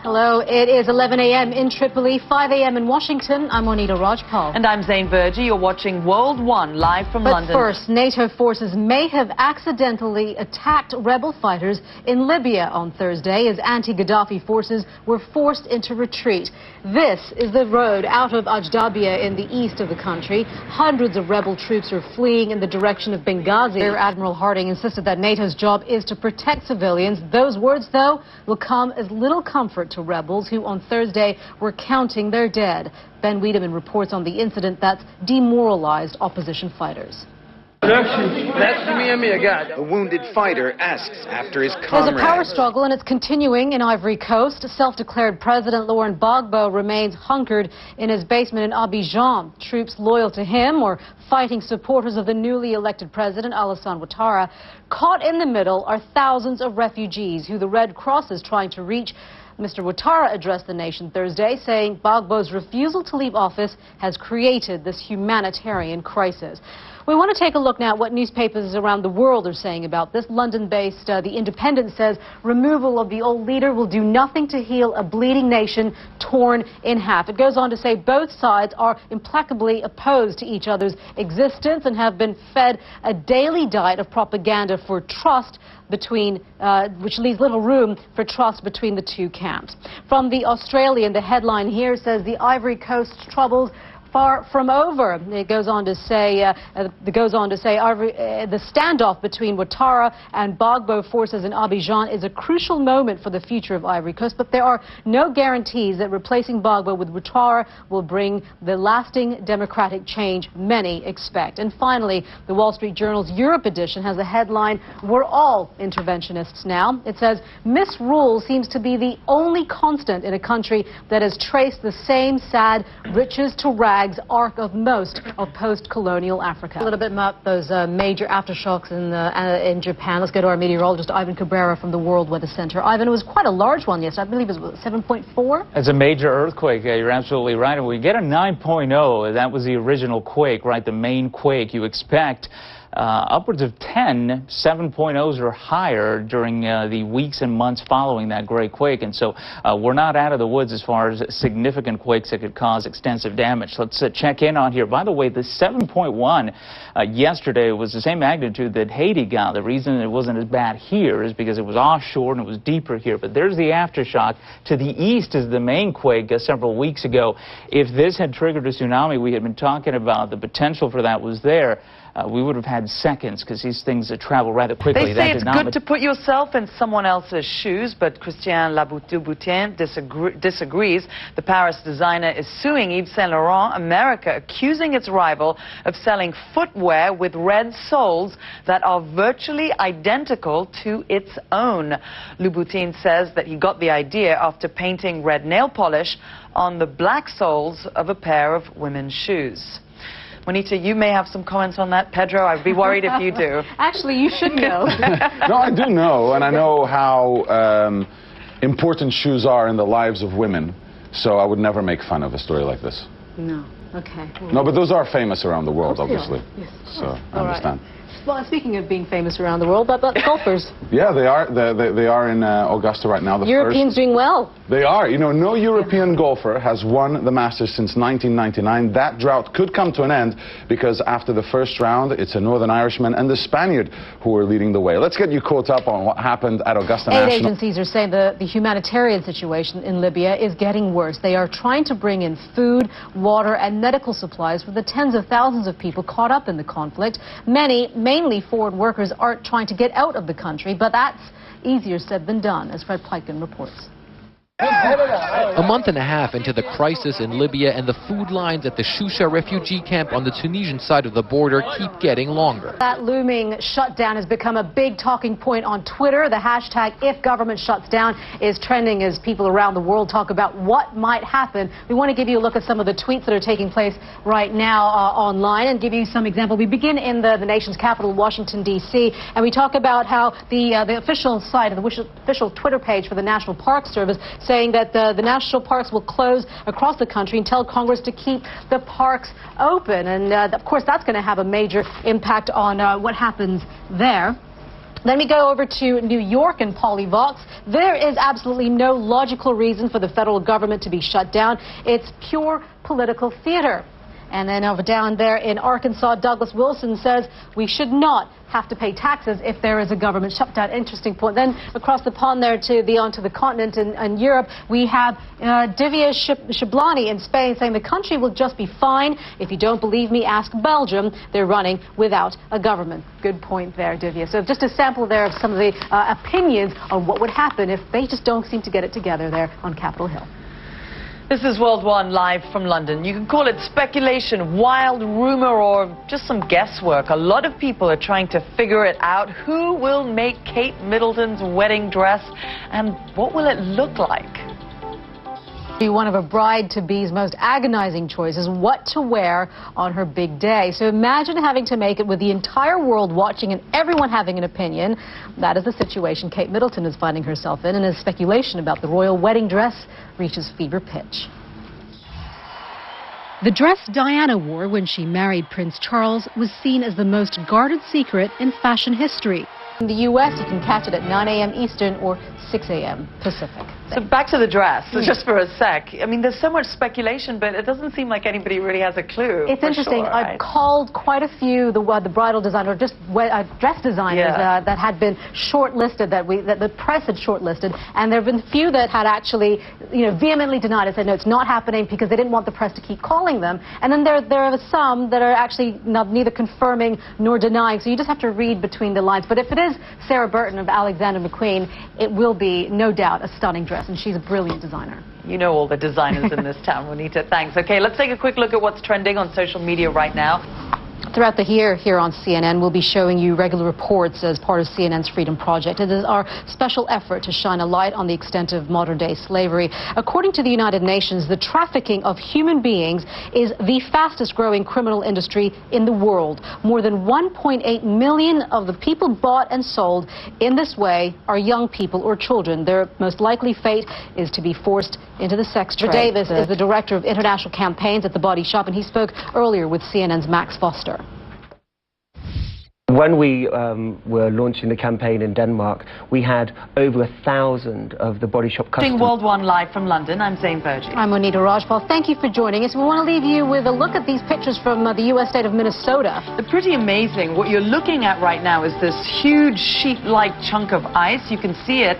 Hello, it is 11 a.m. in Tripoli, 5 a.m. in Washington. I'm Monita Rajpal. And I'm Zain Verjee. You're watching World One live from London. But first, NATO forces may have accidentally attacked rebel fighters in Libya on Thursday as anti-Gaddafi forces were forced into retreat. This is the road out of Ajdabiya in the east of the country. Hundreds of rebel troops are fleeing in the direction of Benghazi. Rear Admiral Harding insisted that NATO's job is to protect civilians. Those words, though, will come as little comfort to rebels who on Thursday were counting their dead. Ben Wiedemann reports on the incident that's demoralized opposition fighters. A wounded fighter asks after his comrades. There's a power struggle and it's continuing in Ivory Coast. Self-declared President Laurent Gbagbo remains hunkered in his basement in Abidjan. Troops loyal to him or fighting supporters of the newly elected president, Alassane Ouattara. Caught in the middle are thousands of refugees who the Red Cross is trying to reach. Mr. Ouattara addressed the nation Thursday, saying Gbagbo's refusal to leave office has created this humanitarian crisis. We want to take a look now at what newspapers around the world are saying about this. London-based The Independent says removal of the old leader will do nothing to heal a bleeding nation torn in half. It goes on to say both sides are implacably opposed to each other's existence and have been fed a daily diet of propaganda for trust between, which leaves little room for trust between the two camps. From The Australian, the headline here says the Ivory Coast troubles far from over. It goes on to say, the standoff between Ouattara and Gbagbo forces in Abidjan is a crucial moment for the future of Ivory Coast, but there are no guarantees that replacing Gbagbo with Ouattara will bring the lasting democratic change many expect. And finally, the Wall Street Journal's Europe edition has a headline, "We're all interventionists now." It says, misrule seems to be the only constant in a country that has traced the same sad riches to rags arc of most of post-colonial Africa. A little bit about those major aftershocks in Japan. Let's go to our meteorologist, Ivan Cabrera from the World Weather Center. Ivan, it was quite a large one yesterday. I believe it was 7.4? It's a major earthquake. You're absolutely right. And we get a 9.0. That was the original quake, right? The main quake. You expect upwards of 10 7.0s or higher during the weeks and months following that great quake. And so we're not out of the woods as far as significant quakes that could cause extensive damage. Let's check in on here. By the way, the 7.1 yesterday was the same magnitude that Haiti got. The reason it wasn't as bad here is because it was offshore and it was deeper here. But there's the aftershock. To the east is the main quake several weeks ago. If this had triggered a tsunami, we had been talking about the potential for that was there. We would have had seconds because these things travel rather quickly. They say it's good to put yourself in someone else's shoes, but Christian Louboutin disagrees. The Paris designer is suing Yves Saint Laurent America, accusing its rival of selling footwear with red soles that are virtually identical to its own. Louboutin says that he got the idea after painting red nail polish on the black soles of a pair of women's shoes. Monita, you may have some comments on that. Pedro, I'd be worried if you do. Actually, you should know. No, I do know, and I know how important shoes are in the lives of women, so I would never make fun of a story like this. No, okay. Well, no, but those are famous around the world, obviously. Yes, so I understand. Right. Well, speaking of being famous around the world, but golfers. Yeah, they are. They are in Augusta right now. Europeans doing well. They are. You know, no European golfer has won the Masters since 1999. That drought could come to an end because after the first round, it's a Northern Irishman and the Spaniard who are leading the way. Let's get you caught up on what happened at Augusta National. 8 agencies are saying the humanitarian situation in Libya is getting worse. They are trying to bring in food, water, and medical supplies for the tens of thousands of people caught up in the conflict. Many, mainly foreign workers, are trying to get out of the country, but that's easier said than done, as Fred Pleitgen reports. A month and a half into the crisis in Libya, and the food lines at the Shusha refugee camp on the Tunisian side of the border keep getting longer. That looming shutdown has become a big talking point on Twitter. The hashtag #IfGovernmentShutsDown is trending as people around the world talk about what might happen. We want to give you a look at some of the tweets that are taking place right now online and give you some examples. We begin in the nation's capital, Washington, D.C., and we talk about how the official site, the official Twitter page for the National Park Service, saying that the national parks will close across the country and tell Congress to keep the parks open. And, of course, that's going to have a major impact on what happens there. Then we go over to New York and Vox. There is absolutely no logical reason for the federal government to be shut down. It's pure political theater. And then over down there in Arkansas, Douglas Wilson says we should not have to pay taxes if there is a government shutdown. Interesting point. Then across the pond there onto the continent in Europe, we have Divya Shablani in Spain saying the country will just be fine. If you don't believe me, ask Belgium. They're running without a government. Good point there, Divya. So just a sample there of some of the opinions on what would happen if they just don't seem to get it together there on Capitol Hill. This is World One live from London. You can call it speculation, wild rumor, or just some guesswork. A lot of people are trying to figure it out. Who will make Kate Middleton's wedding dress, and what will it look like? One of a bride-to-be's most agonizing choices, what to wear on her big day. So imagine having to make it with the entire world watching and everyone having an opinion. That is the situation Kate Middleton is finding herself in, and as speculation about the royal wedding dress reaches fever pitch. The dress Diana wore when she married Prince Charles was seen as the most guarded secret in fashion history. In the U.S., you can catch it at 9 a.m. Eastern or 6 a.m. Pacific. So back to the dress, just for a sec. I mean, there's so much speculation, but it doesn't seem like anybody really has a clue. It's interesting. Sure, I've called quite a few the bridal designers, just dress designers that had been shortlisted, that the press had shortlisted, and there have been few that had actually, vehemently denied it, said no, it's not happening because they didn't want the press to keep calling them. And then there are some that are actually neither confirming nor denying. So you just have to read between the lines. But if it is Sarah Burton of Alexander McQueen, it will be no doubt a stunning dress. And she's a brilliant designer. You know all the designers in this town, Monita. Thanks. Okay, let's take a quick look at what's trending on social media right now. Throughout the year here on CNN, we'll be showing you regular reports as part of CNN's Freedom Project. It is our special effort to shine a light on the extent of modern-day slavery. According to the United Nations, the trafficking of human beings is the fastest-growing criminal industry in the world. More than 1.8 million of the people bought and sold in this way are young people or children. Their most likely fate is to be forced into the sex trade. Davis is the director of international campaigns at The Body Shop, and he spoke earlier with CNN's Max Foster. When we were launching the campaign in Denmark, we had over 1,000 of the Body Shop customers. World One live from London, I'm Zain Verjee. I'm Monita Rajpal. Thank you for joining us. We want to leave you with a look at these pictures from the U.S. state of Minnesota. They're pretty amazing. What you're looking at right now is this huge sheet-like chunk of ice. You can see it.